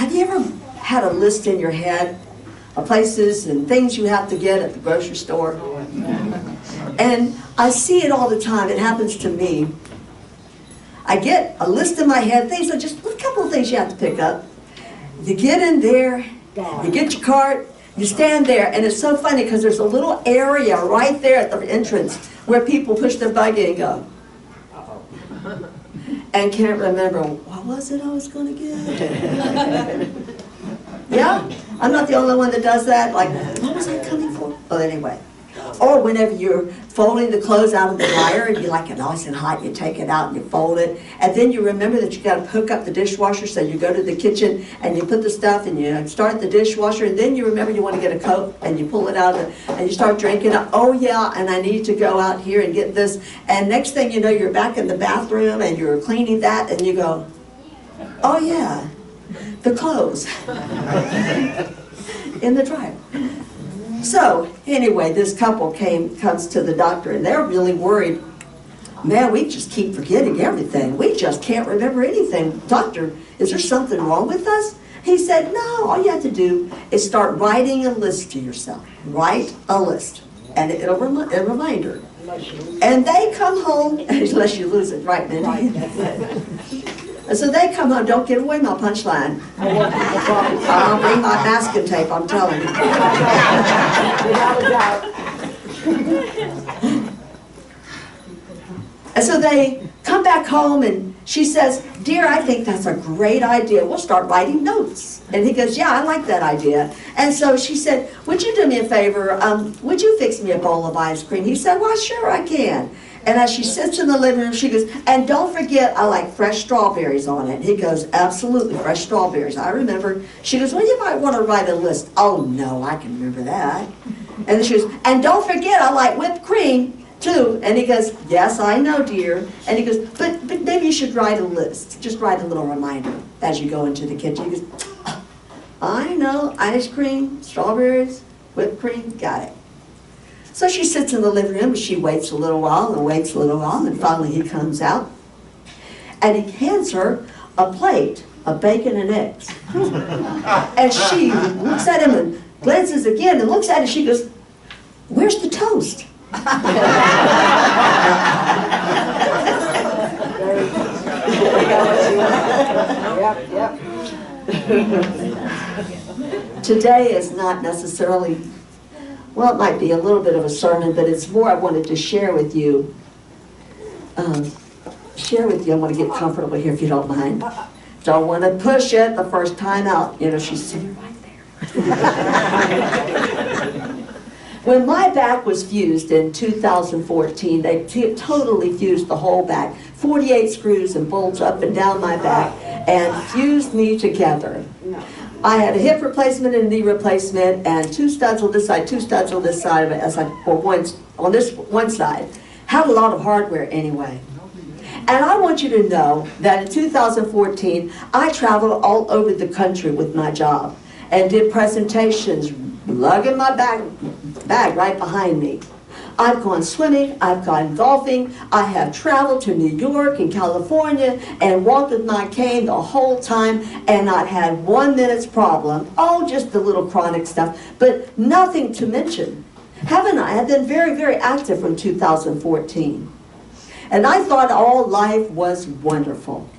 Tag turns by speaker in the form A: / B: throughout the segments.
A: Have you ever had a list in your head of places and things you have to get at the grocery store? And I see it all the time. It happens to me. I get a list in my head, things like just a couple of things you have to pick up. You get in there, you get your cart, you stand there, and it's so funny because there's a little area right there at the entrance where people push their buggy and go, and can't remember, what was it I was going to get? Yeah? I'm not the only one that does that. Like, what was I coming for? Well, anyway. Or whenever you're folding the clothes out of the dryer and you like it nice and hot, you take it out and you fold it. And then you remember that you got to hook up the dishwasher, so you go to the kitchen and you put the stuff and you start the dishwasher, and then you remember you want to get a Coke and you pull it out and you start drinking it. Oh yeah, and I need to go out here and get this. And next thing you know, you're back in the bathroom and you're cleaning that and you go, oh yeah, the clothes in the dryer. So anyway, this couple comes to the doctor and they're really worried. Man, we just keep forgetting everything. We just can't remember anything. Doctor, is there something wrong with us? He said, no, all you have to do is start writing a list to yourself. Write a list, and it'll a reminder. And they come home, unless you lose it, right, Mindy? And so they come home, don't give away my punchline. I'll bring my masking tape, I'm telling you. And so they come back home and she says, dear, I think that's a great idea. We'll start writing notes. And he goes, yeah, I like that idea. And so she said, would you do me a favor? Would you fix me a bowl of ice cream? He said, well, sure, I can. And as she sits in the living room, she goes, and don't forget, I like fresh strawberries on it. He goes, absolutely, fresh strawberries. I remember. She goes, well, you might want to write a list. Oh, no, I can remember that. And then she goes, and don't forget, I like whipped cream, too. And he goes, yes, I know, dear. And he goes, but maybe you should write a list. Just write a little reminder as you go into the kitchen. He goes, oh, I know, ice cream, strawberries, whipped cream, got it. So she sits in the living room, and she waits a little while, and waits a little while, and finally he comes out, and he hands her a plate of bacon and eggs. And she looks at him and glances again and looks at it, and she goes, where's the toast? Today is not necessarily, well, it might be a little bit of a sermon, but it's more I wanted to share with you. I want to get comfortable here if you don't mind. Don't want to push it the first time out. You know, she's sitting right there. When my back was fused in 2014, they totally fused the whole back. 48 screws and bolts up and down my back and fused me together. I had a hip replacement and a knee replacement and 2 studs on this side, 2 studs on this side of it, on this one side. Had a lot of hardware anyway. And I want you to know that in 2014, I traveled all over the country with my job and did presentations, lugging my bag right behind me. I've gone swimming, I've gone golfing, I have traveled to New York and California and walked with my cane the whole time and not had 1 minute's problem. Oh, just the little chronic stuff, but nothing to mention. Haven't I? I've been very, very active from 2014. And I thought all life was wonderful.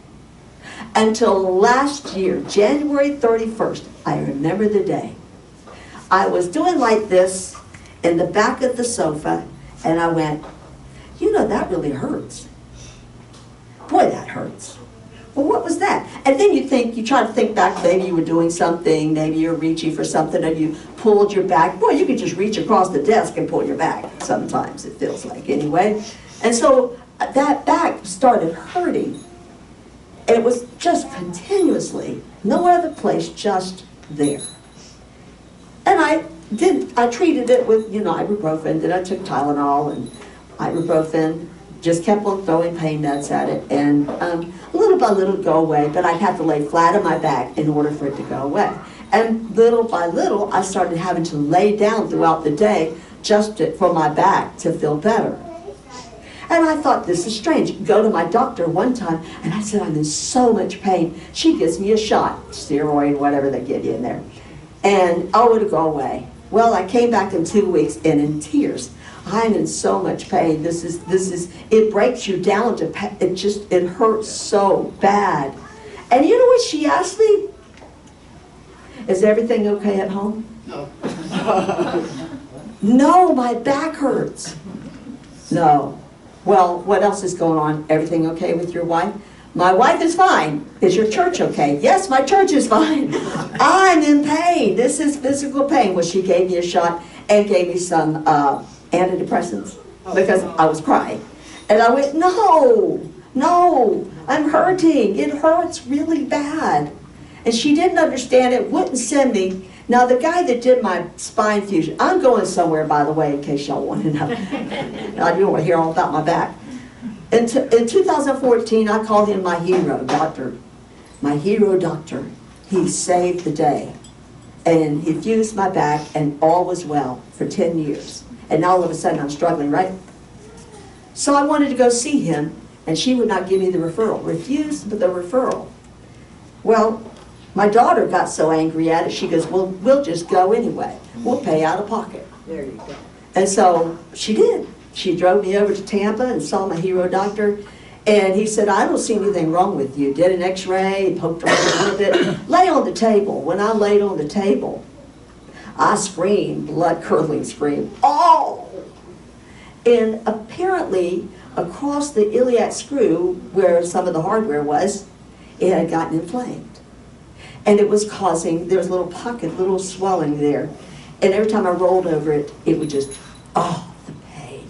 A: Until last year, January 31st, I remember the day. I was doing like this in the back of the sofa, and I went, you know, that really hurts. Boy, that hurts. Well, what was that? And then you try to think back, maybe you were doing something, maybe you're reaching for something, and you pulled your back. Boy, you could just reach across the desk and pull your back. Sometimes it feels like, anyway. And so that back started hurting. And it was just continuously, no other place, just there. And I treated it with, you know, ibuprofen. Then I took Tylenol and ibuprofen. Just kept on throwing pain meds at it. And little by little it'd go away. But I'd have to lay flat on my back in order for it to go away. And little by little, I started having to lay down throughout the day just for my back to feel better. And I thought, this is strange. Go to my doctor one time, and I said, I'm in so much pain. She gives me a shot, steroid, whatever they give you in there. And oh, it'll go away. Well, I came back in 2 weeks and in tears. I'm in so much pain. It breaks you down to pain. It hurts so bad. And you know what she asked me? Is everything okay at home?
B: No.
A: No, my back hurts. No. Well, what else is going on? Everything okay with your wife? My wife is fine. Is your church okay? Yes, my church is fine. I'm in pain. This is physical pain. Well, she gave me a shot and gave me some antidepressants because I was crying. And I went, no, I'm hurting. It hurts really bad. And she didn't understand it, wouldn't send me. Now, the guy that did my spine fusion, I'm going somewhere, by the way, in case y'all want to know. I do want to hear all about my back. In 2014, I called him my hero doctor. My hero doctor. He saved the day. And he fused my back, and all was well for 10 years. And now all of a sudden I'm struggling, right? So I wanted to go see him, and she would not give me the referral. Refused the referral. Well, my daughter got so angry at it, she goes, well, we'll just go anyway. We'll pay out of pocket.
B: There you go.
A: And so she did. She drove me over to Tampa and saw my hero doctor. And he said, I don't see anything wrong with you. Did an x-ray, poked around a little bit. Lay on the table. When I laid on the table, I screamed, blood-curdling scream. Oh! And apparently, across the iliac screw, where some of the hardware was, it had gotten inflamed. And it was causing, there was a little pocket, little swelling there. And every time I rolled over it, it would just, oh, the pain.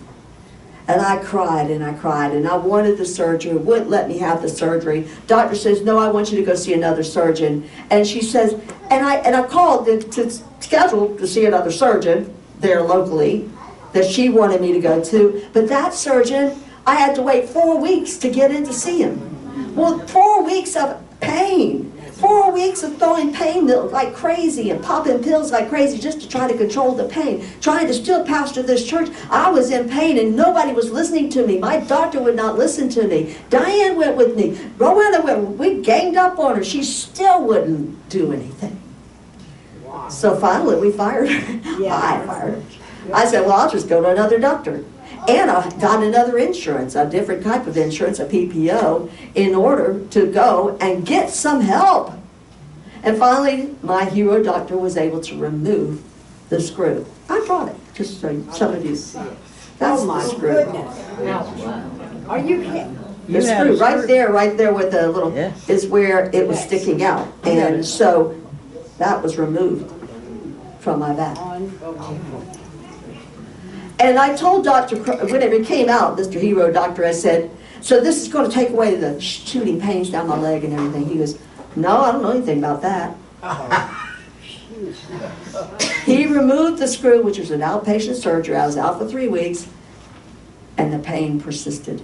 A: And I cried and I cried, and I wanted the surgery, wouldn't let me have the surgery. Doctor says, no, I want you to go see another surgeon. And she says, and I called to schedule to see another surgeon there locally that she wanted me to go to. But that surgeon, I had to wait 4 weeks to get in to see him. Well, 4 weeks of pain. 4 weeks of throwing pain like crazy and popping pills like crazy just to try to control the pain. Trying to still pastor this church. I was in pain and nobody was listening to me. My doctor would not listen to me. Diane went with me. Rowena went. We ganged up on her. She still wouldn't do anything.
B: Wow.
A: So finally we fired her.
B: Yeah.
A: I fired her. I said, well, I'll just go to another doctor. And I got another insurance, a different type of insurance, a PPO, in order to go and get some help. And finally, my hero doctor was able to remove the screw. I brought it, just so some of you see it. That's my screw.
B: Goodness. Are you kidding?
A: The screw, right there with the little, is where it was sticking out. And so that was removed from my back. And I told Dr. whenever it came out, Mr. Hero Doctor, I said, so this is going to take away the shooting pains down my leg and everything. He goes, no, I don't know anything about that. He removed the screw, which was an outpatient surgery. I was out for 3 weeks, and the pain persisted.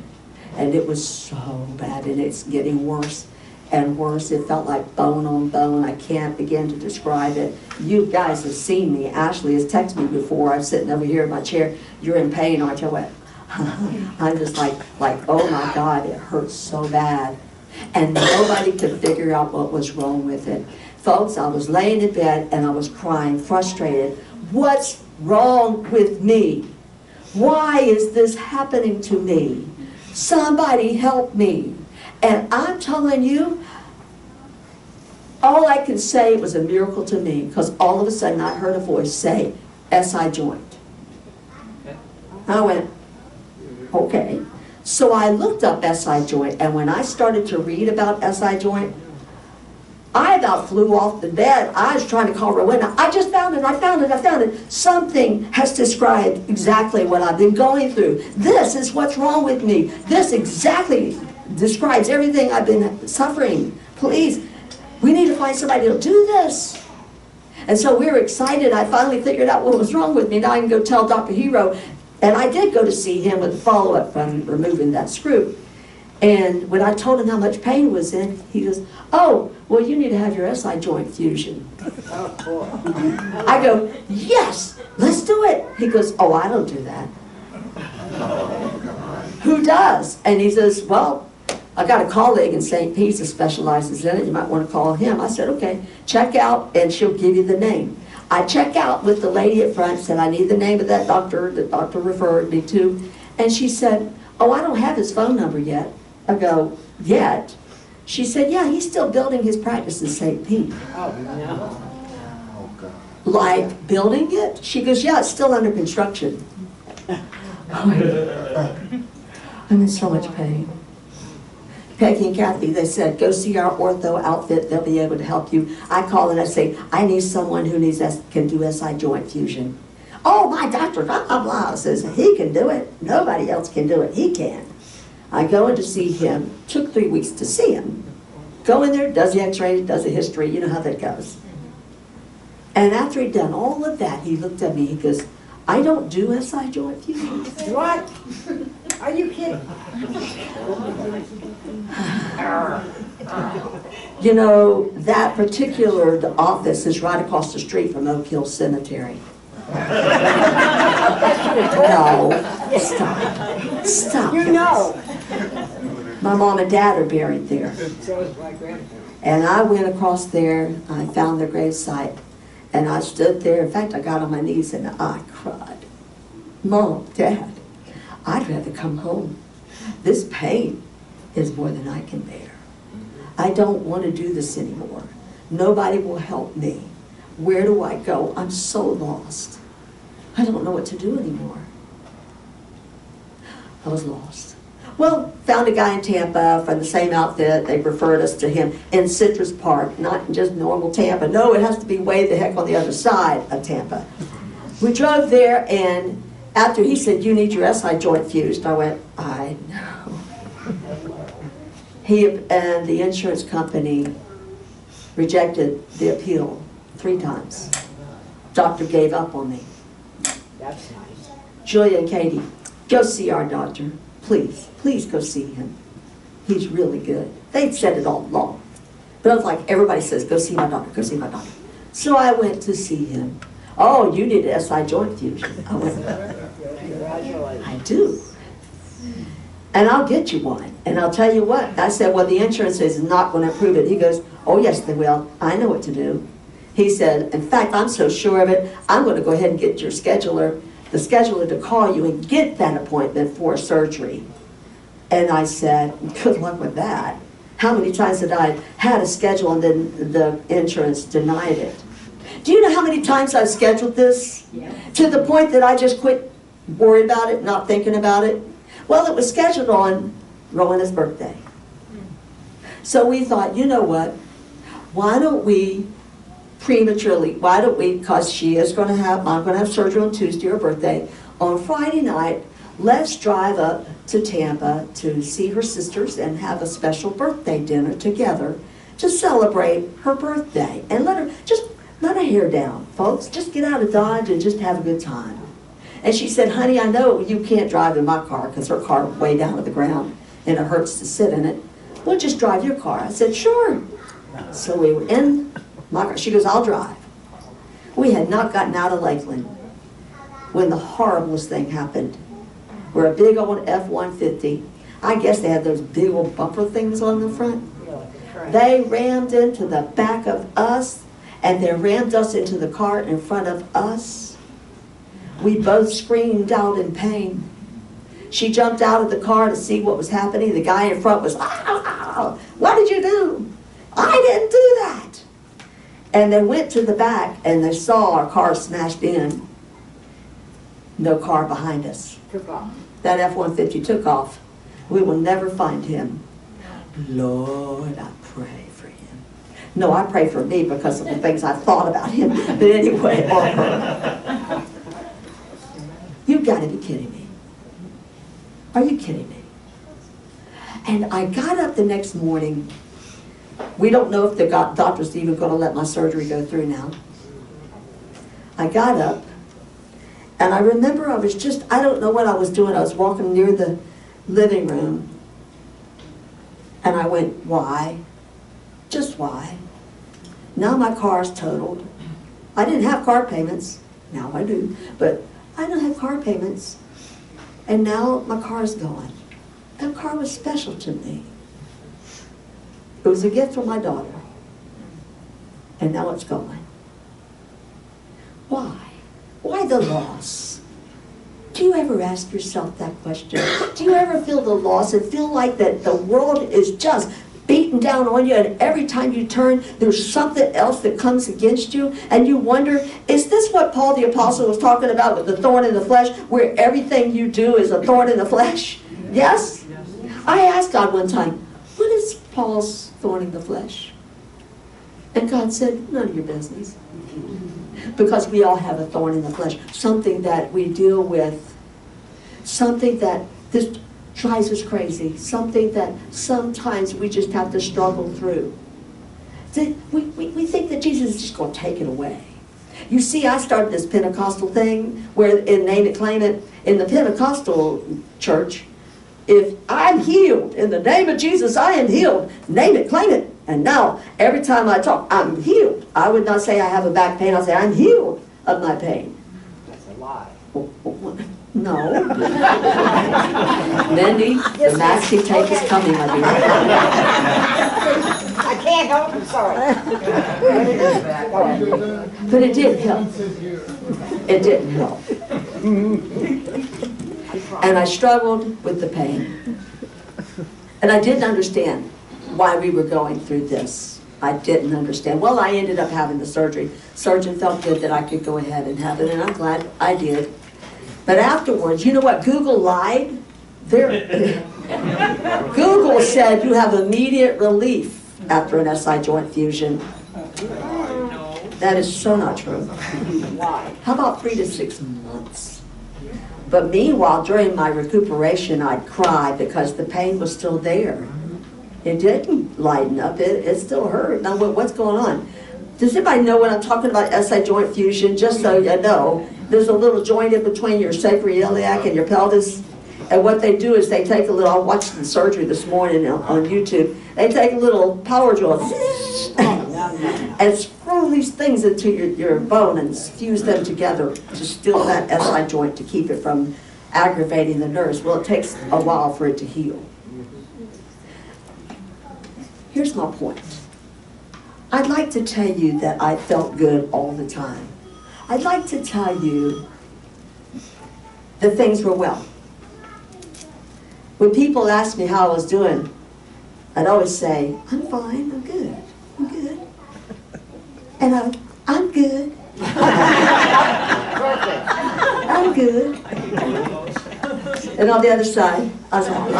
A: And it was so bad, and it's getting worse and worse. It felt like bone on bone. I can't begin to describe it. You guys have seen me. Ashley has texted me before. I'm sitting over here in my chair. You're in pain, aren't you? What? I'm just like, oh my God, it hurts so bad. And nobody could figure out what was wrong with it. Folks, I was laying in bed and I was crying, frustrated. What's wrong with me? Why is this happening to me? Somebody help me. And I'm telling you, all I can say was a miracle to me, because all of a sudden I heard a voice say, SI joint. I went, okay. So I looked up SI joint, and when I started to read about SI joint, I about flew off the bed. I was trying to call Rowena. I just found it, I found it. Something has described exactly what I've been going through. This is what's wrong with me. This exactly describes everything I've been suffering. Please, we need to find somebody to do this. And so we were excited. I finally figured out what was wrong with me. Now I can go tell Dr. Hero. And I did go to see him with a follow-up from removing that screw. And when I told him how much pain was in, he goes, oh, well, you need to have your SI joint fusion.
B: Oh, boy.
A: I go, yes, let's do it. He goes, oh, I don't do that. who does? And he says, well, I got a colleague in St. Pete's that specializes in it. You might want to call him. I said, okay, check out, and she'll give you the name. I check out with the lady at front, said, I need the name of that doctor the doctor referred me to. And she said, oh, I don't have his phone number yet. I go, yet? She said, yeah, he's still building his practice in St. Pete.
B: Oh, no.
A: Like, building it? She goes, yeah, it's still under construction. I'm in so much pain. Peggy and Kathy, they said, go see our ortho outfit. They'll be able to help you. I call and I say, I need someone who can do SI joint fusion. Oh, my doctor, blah, blah, blah, says, he can do it. Nobody else can do it. He can. I go in to see him. Took 3 weeks to see him. Go in there, does the x-ray, does the history. You know how that goes. And after he'd done all of that, he looked at me, he goes, I don't do SI joint fusion.
B: What? Are you kidding?
A: You know, that particular office is right across the street from Oak Hill Cemetery. No, stop. Stop.
B: You know.
A: My mom and dad are buried there.
B: So is my grandpa.
A: And I went across there, I found their gravesite, and I stood there. In fact, I got on my knees and I cried. Mom, Dad, I'd rather come home. This pain is more than I can bear. I don't want to do this anymore. Nobody will help me. Where do I go? I'm so lost. I don't know what to do anymore. I was lost. Well, found a guy in Tampa from the same outfit. They referred us to him in Citrus Park, not just normal Tampa. No, it has to be way the heck on the other side of Tampa. We drove there, and after he said, you need your SI joint fused, I went, I know. He and the insurance company rejected the appeal 3 times. Doctor gave up on me.
B: That's nice.
A: Julia and Katie, go see our doctor. Please, please go see him. He's really good. They'd said it all along. But I was like, everybody says, go see my doctor, go see my doctor. So I went to see him. Oh, you need an SI joint fusion. I went,
B: Congratulations.
A: I do. And I'll get you one. And I'll tell you what. I said, well, the insurance is not going to approve it. He goes, oh, yes, they will. I know what to do. He said, in fact, I'm so sure of it, I'm going to go ahead and get your scheduler, the scheduler to call you and get that appointment for surgery. And I said, good luck with that. How many times had I had a schedule and then the insurance denied it? Do you know how many times I've scheduled this?
B: Yeah.
A: To the point that I just quit worrying about it, not thinking about it? Well, it was scheduled on Rowena's birthday. So we thought, you know what? Why don't we prematurely, because she is going to have, I'm going to have surgery on Tuesday, her birthday. On Friday night, let's drive up to Tampa to see her sisters and have a special birthday dinner together to celebrate her birthday. And let her hair down, folks. Just get out of Dodge and just have a good time. And she said, honey, I know you can't drive in my car because her car is way down to the ground and it hurts to sit in it. We'll just drive your car. I said, sure. So we were in my car. She goes, I'll drive. We had not gotten out of Lakeland when the horriblest thing happened. We're a big old F-150. I guess they had those big old bumper things on the front. They rammed into the back of us, and they rammed us into the car in front of us. We both screamed out in pain. She jumped out of the car to see what was happening. The guy in front was, ah, what did you do? I didn't do that. And they went to the back and they saw our car smashed in. No car behind us.
B: Took off.
A: That F-150 took off. We will never find him. Lord, I pray for him. No, I pray for me because of the things I thought about him. But anyway, or her. You've got to be kidding me. Are you kidding me? And I got up the next morning. We don't know if the doctor's even going to let my surgery go through now. I got up, and I remember I don't know what I was doing. I was walking near the living room, and I went, why? Just why? Now my car's totaled. I didn't have car payments. Now I do. But I don't have car payments. And now my car's gone. That car was special to me. It was a gift from my daughter. And now it's gone. Why? Why the loss? Do you ever ask yourself that question? Do you ever feel the loss and feel like that the world is just beating down on you, and every time you turn, there's something else that comes against you, and you wonder, is this what Paul the Apostle was talking about with the thorn in the flesh, where everything you do is a thorn in the flesh? Yes? I asked God one time, what is Paul's thorn in the flesh? And God said, none of your business. Because we all have a thorn in the flesh, something that we deal with, something that this drives us crazy, something that sometimes we just have to struggle through. We think that Jesus is just going to take it away. You see, I started this Pentecostal thing where in Name It, Claim It, in the Pentecostal church, if I'm healed, in the name of Jesus, I am healed, name it, claim it. And now, every time I talk, I'm healed. I would not say I have a back pain, I'll say I'm healed of my pain.
B: That's a lie.
A: No. Mindy, the masking tape is coming, my dear.
B: I can't help it, sorry.
A: But it did help. It didn't help. And I struggled with the pain. And I didn't understand why we were going through this. I didn't understand. Well, I ended up having the surgery. Surgeon felt good that I could go ahead and have it, and I'm glad I did. But afterwards, you know what? Google lied. Google said you have immediate relief after an SI joint fusion. That is so not true.
B: Why?
A: How about 3 to 6 months? But meanwhile, during my recuperation, I'd cry because the pain was still there. It didn't lighten up. It still hurt. Now, what's going on? Does anybody know what I'm talking about, SI joint fusion? Just so you know, there's a little joint in between your sacroiliac and your pelvis. And what they do is they take a little, I watched the surgery this morning on YouTube, they take a little power drill and screw these things into your bone and fuse them together to still that SI joint to keep it from aggravating the nerves. Well, it takes a while for it to heal. Here's my point. I'd like to tell you that I felt good all the time. I'd like to tell you that things were well. When people ask me how I was doing, I'd always say, I'm fine, I'm good, I'm good. And I'm good. I'm good. And on the other side, I was like,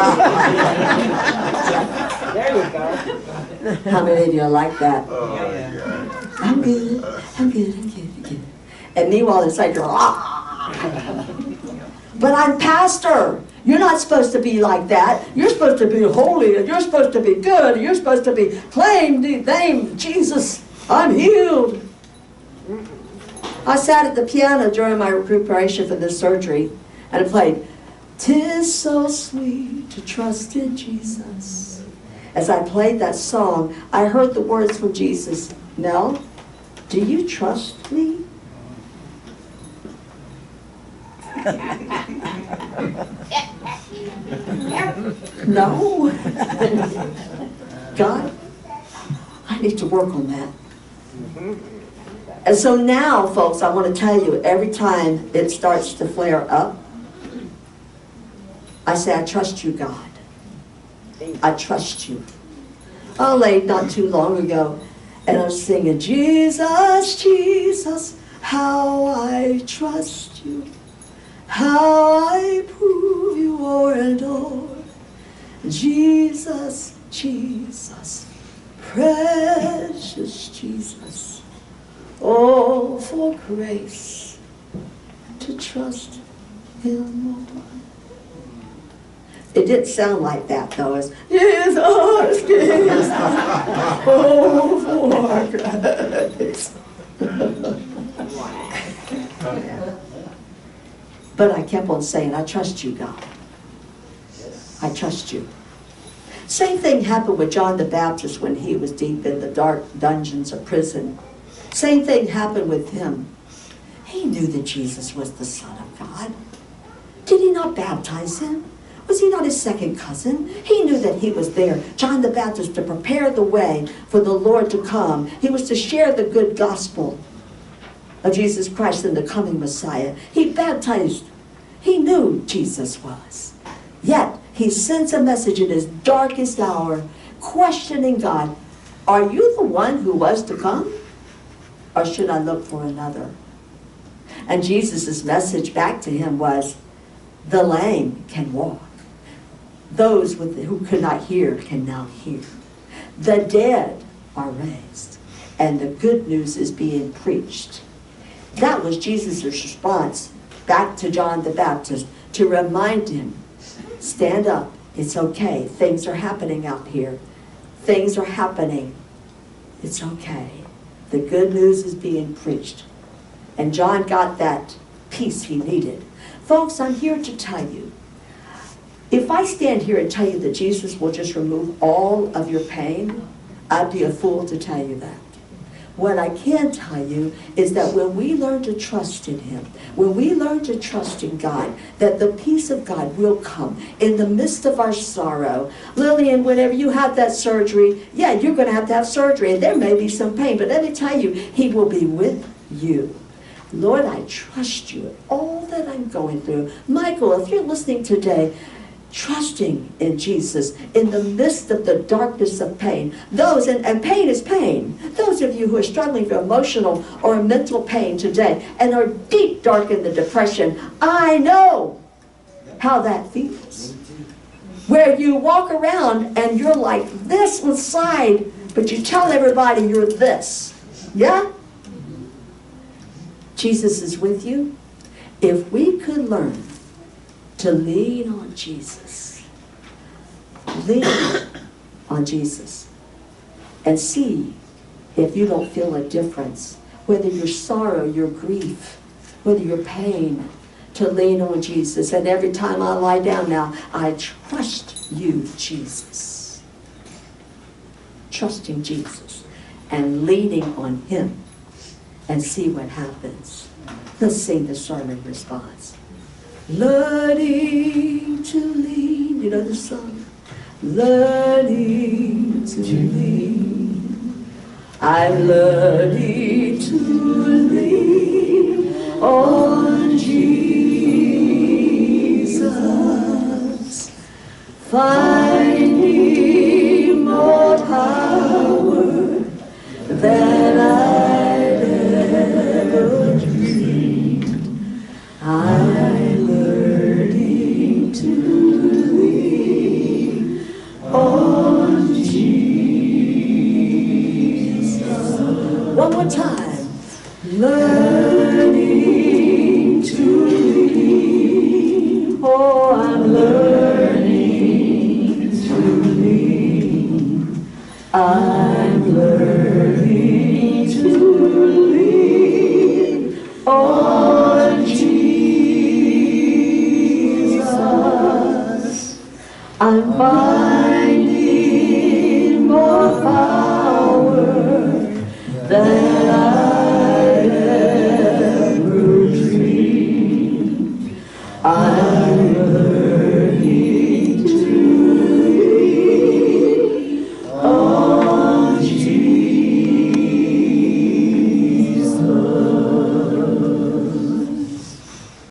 B: There you go.
A: how many of you are like that?
C: Oh, yeah.
A: I'm good, I'm good, I'm good, I'm good. And meanwhile, inside you're, but I'm pastor. You're not supposed to be like that. You're supposed to be holy, and you're supposed to be good, and you're supposed to be claim the name Jesus. I'm healed. I sat at the piano during my recuperation for this surgery, and I played, "'Tis so sweet to trust in Jesus." As I played that song, I heard the words from Jesus. Mel, do you trust me? No. God, I need to work on that. And so now, folks, I want to tell you, every time it starts to flare up, I say, I trust you, God. I trust you. I laid not too long ago, and I was singing, Jesus, Jesus, how I trust you, how I prove you o'er and o'er. Jesus, Jesus, precious Jesus, oh, for grace to trust Him more. It didn't sound like that, though. It's Jesus, Jesus, oh, for grace. But I kept on saying, I trust you, God. I trust you. Same thing happened with John the Baptist when he was deep in the dark dungeons of prison. Same thing happened with him. He knew that Jesus was the Son of God. Did he not baptize him? Was he not his second cousin? He knew that he was there, John the Baptist, to prepare the way for the Lord to come. He was to share the good gospel of Jesus Christ and the coming Messiah. He baptized. He knew Jesus was. Yet, he sends a message in his darkest hour, questioning God. Are you the one who was to come? Or should I look for another? And Jesus' message back to him was, the lame can walk. Those who could not hear can now hear. The dead are raised. And the good news is being preached. That was Jesus' response back to John the Baptist, to remind him, stand up, it's okay. Things are happening out here. Things are happening. It's okay. The good news is being preached. And John got that peace he needed. Folks, I'm here to tell you, if I stand here and tell you that Jesus will just remove all of your pain, I'd be a fool to tell you that. What I can tell you is that when we learn to trust in Him, when we learn to trust in God, that the peace of God will come in the midst of our sorrow. Lillian, whenever you have that surgery, yeah, you're going to have surgery, and there may be some pain, but let me tell you, He will be with you. Lord, I trust you in all that I'm going through. Michael, if you're listening today, trusting in Jesus in the midst of the darkness of pain. And pain is pain. Those of you who are struggling with emotional or mental pain today and are deep, dark in the depression, I know how that feels. Where you walk around and you're like this inside, but you tell everybody you're this. Yeah? Jesus is with you. If we could learn to lean on Jesus. Lean on Jesus. And see if you don't feel a difference. Whether your sorrow, your grief, whether your pain, to lean on Jesus. And every time I lie down now, I trust you, Jesus. Trusting Jesus and leaning on Him and see what happens. Let's sing the sermon response. Learning to lean, you know the song? Learning to lean. I'm learning to lean on Jesus. Finding more power than I'd ever dreamed. I'm learning to lean on Jesus. One more time. Learning to lean. Oh, I'm learning to lean. I'm learning.